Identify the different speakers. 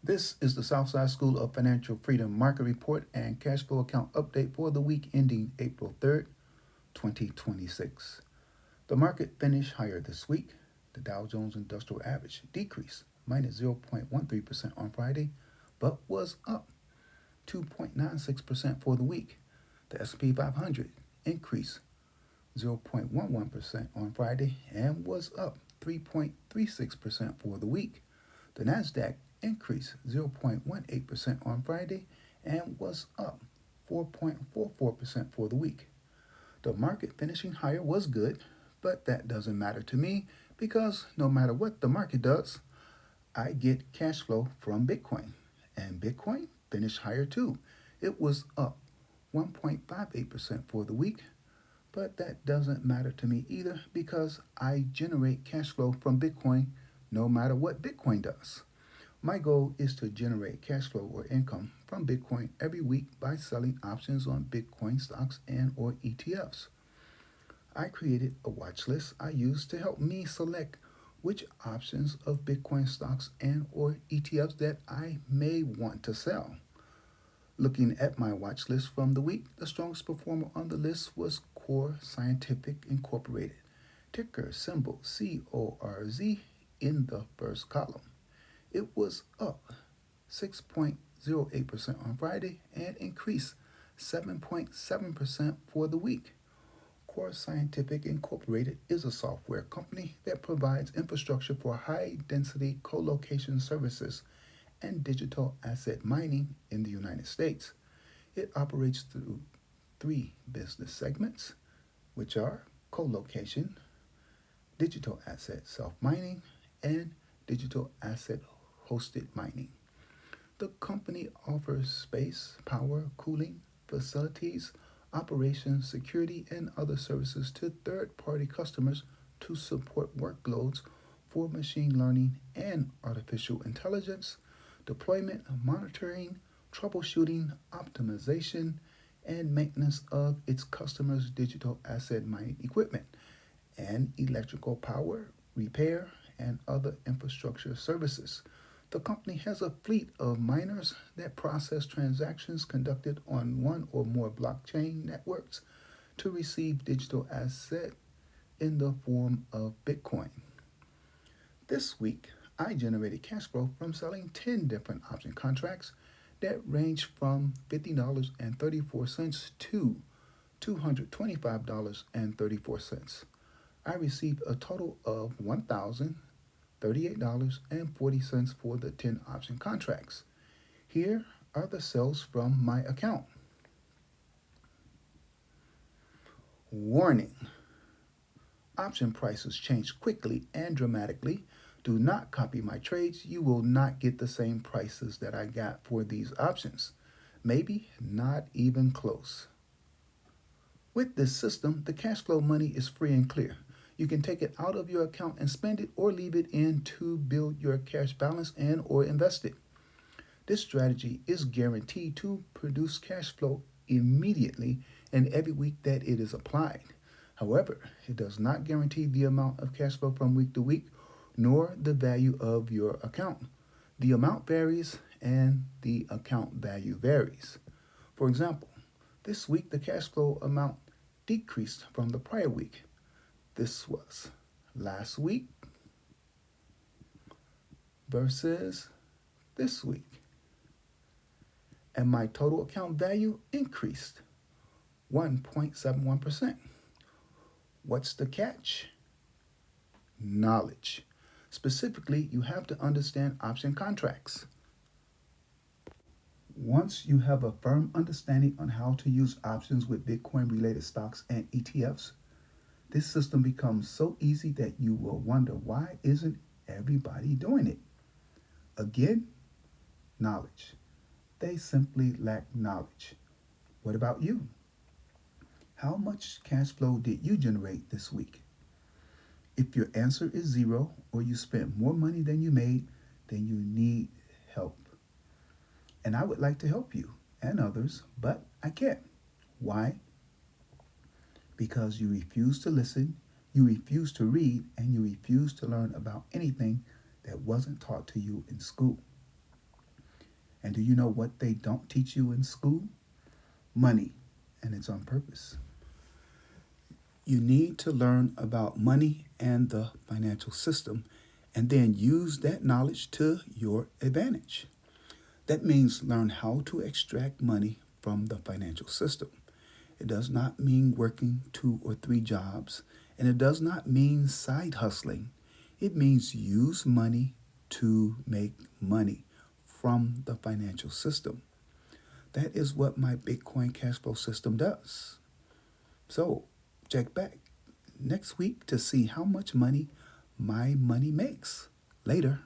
Speaker 1: This is the Southside School of Financial Freedom Market Report and Cash Flow Account Update for the week ending April 3rd, 2026. The market finished higher this week. The Dow Jones Industrial Average decreased minus 0.13% on Friday, but was up 2.96% for the week. The S&P 500 increased 0.11% on Friday and was up 3.36% for the week. The Nasdaq increased 0.18% on Friday and was up 4.44% for the week. The market finishing higher was good, but that doesn't matter to me because no matter what the market does, I get cash flow from Bitcoin. And Bitcoin finished higher too. It was up 1.58% for the week, but that doesn't matter to me either because I generate cash flow from Bitcoin no matter what Bitcoin does. My goal is to generate cash flow or income from Bitcoin every week by selling options on Bitcoin stocks and or ETFs. I created a watch list I use to help me select which options of Bitcoin stocks and or ETFs that I may want to sell. Looking at my watch list from the week, the strongest performer on the list was Core Scientific Incorporated, ticker symbol CORZ in the first column. It was up 6.08% on Friday and increased 7.7% for the week. Core Scientific Incorporated is a software company that provides infrastructure for high density co location services and digital asset mining in the United States. It operates through three business segments, which are co location, digital asset self mining, and digital asset hosted mining. The company offers space, power, cooling, facilities, operations, security, and other services to third party customers to support workloads for machine learning and artificial intelligence, deployment, monitoring, troubleshooting, optimization, and maintenance of its customers' digital asset mining equipment, and electrical power, repair, and other infrastructure services. The company has a fleet of miners that process transactions conducted on one or more blockchain networks to receive digital asset in the form of Bitcoin. This week, I generated cash flow from selling 10 different option contracts that range from $50.34 to $225.34. I received a total of $1,038.40 for the 10 option contracts. Here are the sales from my account. Warning: option prices change quickly and dramatically. Do not copy my trades. You will not get the same prices that I got for these options. Maybe not even close. With this system, the cash flow money is free and clear. You can take it out of your account and spend it or leave it in to build your cash balance and or invest it. This strategy is guaranteed to produce cash flow immediately and every week that it is applied. However, it does not guarantee the amount of cash flow from week to week nor the value of your account. The amount varies and the account value varies. For example, this week the cash flow amount decreased from the prior week. This was last week versus this week. And my total account value increased 1.71%. What's the catch? Knowledge. Specifically, you have to understand option contracts. Once you have a firm understanding on how to use options with Bitcoin related stocks and ETFs, this system becomes so easy that you will wonder why isn't everybody doing it? Again, knowledge. They simply lack knowledge. What about you? How much cash flow did you generate this week? If your answer is zero or you spent more money than you made, then you need help. And I would like to help you and others, but I can't. Why? Because you refuse to listen, you refuse to read, and you refuse to learn about anything that wasn't taught to you in school. And do you know what they don't teach you in school? Money, and it's on purpose. You need to learn about money and the financial system and then use that knowledge to your advantage. That means learn how to extract money from the financial system. It does not mean working 2 or 3 jobs, and it does not mean side hustling. It means use money to make money from the financial system. That is what my Bitcoin cash flow system does. So, check back next week to see how much money my money makes. Later.